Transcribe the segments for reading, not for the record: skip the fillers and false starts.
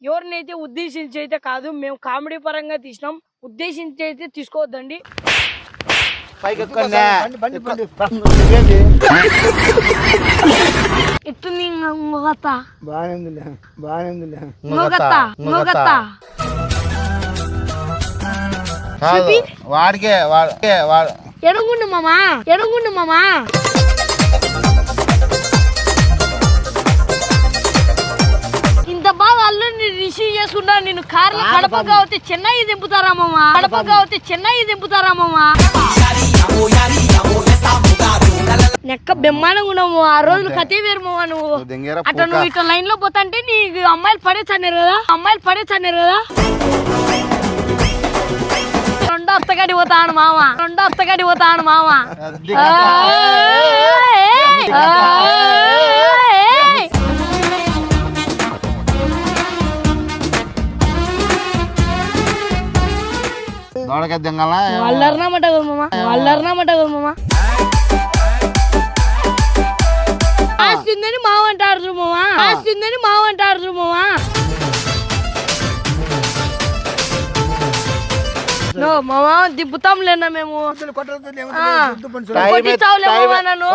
ఎవరినైతే ఉద్దేశించి అయితే కాదు, మేము కామెడీ పరంగా తీసినాం, ఉద్దేశించి అయితే తీసుకోవద్దండి. ఎట్టుంది ఎడుగుండు మామా, ఎడుగుండు మామా. ఇంత బాగా అల్లుడిని రిసీవ్ చేసుకుంటా నేను కార్లో కడపగా వస్తే చెన్నై దింపుతారా మామా, కడపగా వస్తే చెన్నై దింపుతారా మామా. నెక్క బెమ్మానంగా ఉన్నాము. ఆ రోజులు కథే వేరు మావా. నువ్వు అట్లా నువ్వు ఇట్లా లైన్ లో పోతా అంటే నీకు అమ్మాయిలు పడేసన్నారు కదా, అమ్మాయిలు పడేసన్నారు కదా. రెండో అత్తగాడి పోతాను మామ, రెండో అత్తగాడి పోతాను మామ. వాళ్ళర్నామట కదా మామ, వాళ్ళర్నామట కదా మామ. ఆస్తుందని మావ అంటారు మామ, ఆస్తుందని మావ అంటారు మామ. మామ దిబ్బుతాం లేనా మేము, కొట్టించావులే మామ నన్ను.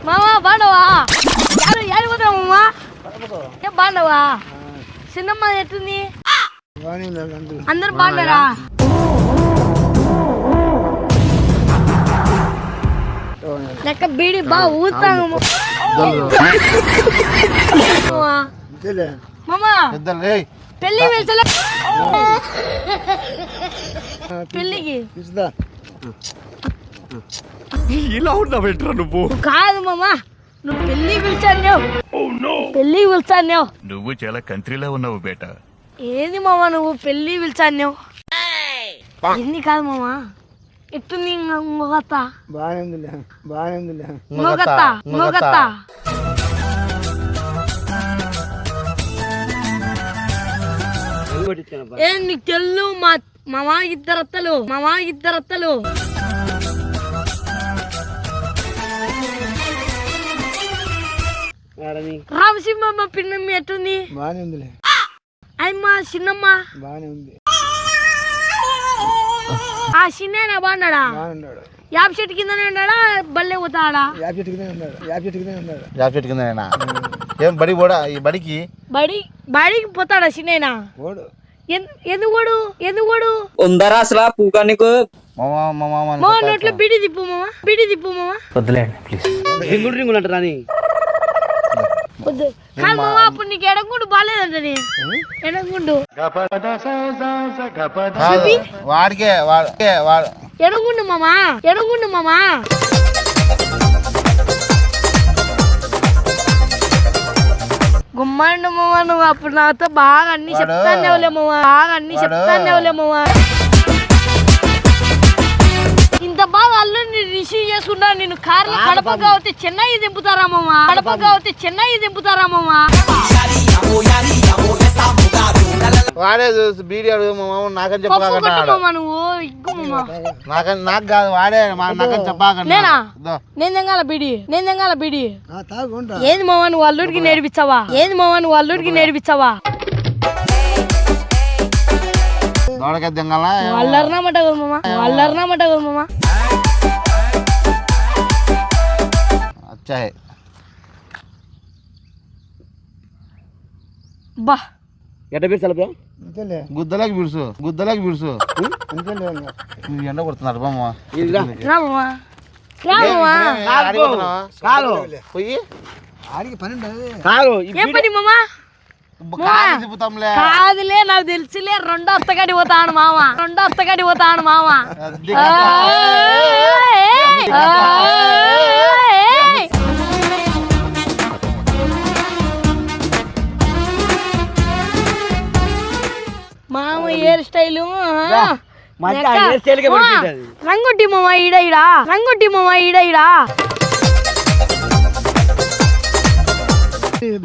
మామా బాండవా, యారు పోతావు మామా? ఏం బాండవా? చిన్నమ్మ ఎట్టుంది? అందరు బాగున్నారా? లెక్క బీడి బాగా ఊతాను మామా. పెళ్ళి వెళ్తలే, పెళ్ళికి ఇలా ఉన్నావేంట్రా నువ్వు? కాదు మామా, నువ్వు పెళ్ళి పిలిచాను, పెళ్ళి పిలిచాను. నువ్వు చాలా కంట్రీలో ఉన్నావు బేటా. ఏది మామా నువ్వు పెళ్ళి పిలిచాను? ఎన్ని కాదు మామా, ఎట్టుంది మొగత్త? మొగత్త మొగత్త ఏ నీకు తెల్లు? మామా ఇద్దరత్తలు, మామా ఇద్దరత్తలు. రామసింహమ్మ పిన్నమ్మ ఎట్టుంది? అయ్యమ్మ చిన్నమ్మ ఆ చిన్న బాగున్నాడా? యాప్ చెట్టు కిందనే ఉన్నాడా, బల్లే పోతాడా? యాప్ చెట్టు కింద ఉన్నాడు, యాప్ చెట్టు కింద ఉన్నాడు. యాప్ చెట్టు కిందనేనా? ఏం బడి పోడా? ఈ బడికి బడికి పోతాడా చిన్న? ఎందుకు ఎందుకు ఉందరా అసలు పూకా నీకు? నోట్లో బిడి తిప్పు మామా, బిడి తిప్పు మామా. వద్దులేండి ప్లీజ్. రింగుడు రింగుడు అంటారా నీ? కాదు మామా, అప్పుడు నీకు ఎడగుండు బాగాలేదంటని. ఎడగుండు వాడికే ఎడగుండు మామా, ఎడగుండు మామా. గుమ్మండు మామా, నువ్వు అప్పుడు నాతో బాగా అన్ని చెప్తానేవులే మామా, బాగా అన్ని చెప్తానేవులే మామా. ఇంత బాగా అల్లుడిని రిసీవ్ చేసుకుంటా నేను కార్లో కడపగా వస్తే చెన్నై దింపుతారా మామా, కడపగా వస్తే చెన్నై దింపుతారా మామా. వాడే బీడీ అడుగు నాకని చెప్పామా నువ్వు? నాకు కాదు, వాడే నాకని చెప్పాకండి. నేను తెంగాల బీడి, నేను తెంగాల బీడి. ఏంది మామా నువ్వు అల్లుడికి నేర్పించావా? ఏంది మామా నువ్వు అల్లుడికి నేర్పించావా? వాళ్ళర్నామట కదా మామా, వాళ్ళర్నామట కదా మామా. బా ఎట్ట పిలిచాలి బ్రో? గుద్దలకి బిడుసు, గుద్దలకి బిడుసు. ఎండ కొడుతున్నారు బామ్మ. పోయి ఏం పని మామా? కాదులే, నాకు తెలుసులే. రెండో అత్తగాడి పోతాను మామ, రెండో అత్తగాడి పోతాను మామ. మామ హెయిర్ స్టైలు రంగొట్టి మామ, ఈడ ఈడ రంగొట్టి మామ, ఈడ ఈడ.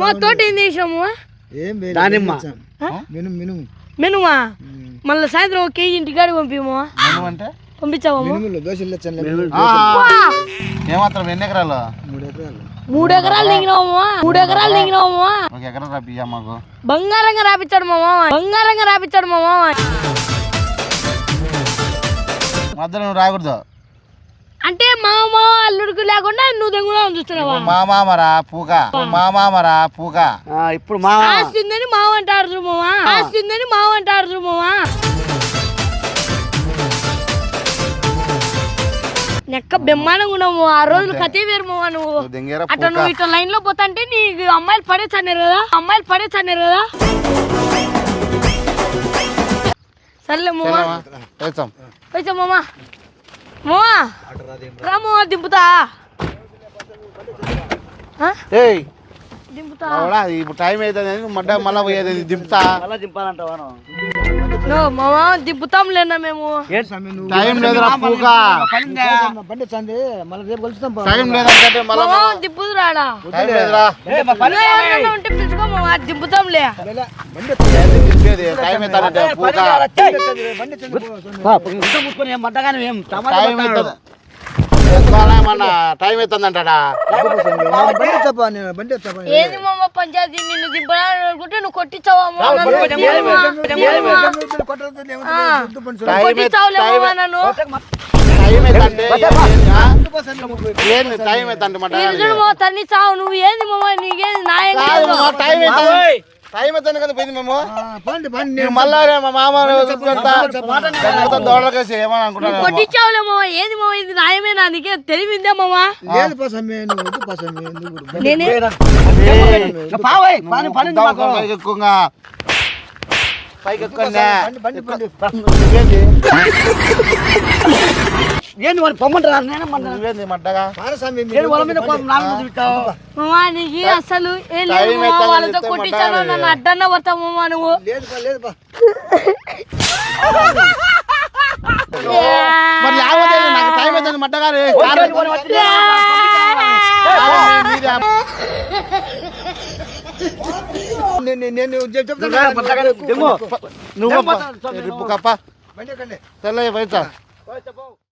మా తోట ఏం చేసాము? మెనుమా మళ్ళీ సాయంత్రం ఒక కేజీ ఇంటికాడికి పంపిమా? పంపించావా? ఏమాత్రం ఎన్ని ఎకరాలు 3 ఎకరాలు 3 ఎకరాలు దిగినావు మామ 3 ఎకరాలు దిగినావు మామ ఒక ఎకరం రప్పియ్యా మాకు బంగారంగా రాపిచ్చాడు మామ బంగారంగా రాపిచ్చాడు మామ మధ్యలో నువ్వు రాకూడదు అంటే మామ అల్లుడికి లేకుండా నువ్వు దెంగులా చూస్తున్నావా మా మామరా పూక ఇప్పుడు మా ఆస్తుందని మావ అంటారు మామ ఆస్తుందని మావ అంటారు మామ నెక్క బెమ్మానంగా ఉన్నావు ఆ రోజులు కథే వేరు మామ నువ్వు దెంగేరా అట్లా నువ్వు ఇట్లా లైన్ లో పోతాంటే నీకు అమ్మాయిలు పడేసన్నారు కదా సర్లే మామ వేస్తాం వచ్చా మామ మామ రా మామ దింపుతా ఏయ్ దింపుతా అవునా ఇప్పుడు టైం అవుతుంది మళ్ళా పోయేది దింపుతా మళ్ళా దింపాలంటావా నో మామ దింపుతాం లేనా మేము టైం లేదురా పూక బండి వచ్చింది మళ్ళీ రేపు కలుస్తాం టైం లేదంటే మళ్ళా మామ దింపుదు రాడా టైం లేదురా ఎవరైనా ఉంటే పిలుచుకో మామ దింపుతాంలే బండి దింపేది టైం అవుతానంటే పూక బండి వచ్చింది మూసుకొని ఏం మడ్డగానే ఏం టైం అవుతుంది ఏమన్నా టైం అవుతుందంటాడా బండి వచ్చాపా నేను బండి వచ్చాపా ఏది మామ పంచాయతీ నిన్ను దింపడానికి అనుకుంటే నువ్వు కొట్టించావా మామ కొట్టించావులే మామ నన్ను టైం అవుతుంటే ఏంది టైం అవుతుంది మాట చూడు మామ తన్ని చావు నువ్వు ఏంది మామ నీకేది నాయం కాదు కాదు మామ, టైం అవుతుంది టైం అవుతుంది కదా పోయింది మేము బండి బండి నేను మళ్ళా మా మామ దోడలకేసి ఏమని అనుకుంటాను కొట్టించావులే మామ ఏది మామ ఇది నాయమేనా నీకే తెలివిందే మామ లేదు పసమ్మే నువ్వు వద్దు పసమ్మే ఎందుకు నేనే పైకి ఎక్కువగా పైకి ఎక్కువగా బండి బండి ఏంది మరి పొమ్మంటారా నేను నువ్వేంది మడ్డగా పారస్వామి వాళ్ళ మీద నాలుగు చూపిస్తావు మామ నీకు అసలు ఏం లేదు మామ వాళ్ళతో కొట్టించాను నన్ను అడ్డన్న పడతావు మామ నువ్వు లేదు పా లేదు పా మరి లేకపోతే నాకు టైం అవుతుంది మడ్డగా నేను చెప్తాను నువ్వు రిప్పు కప్ప బండి ఎక్కండి తెల్ల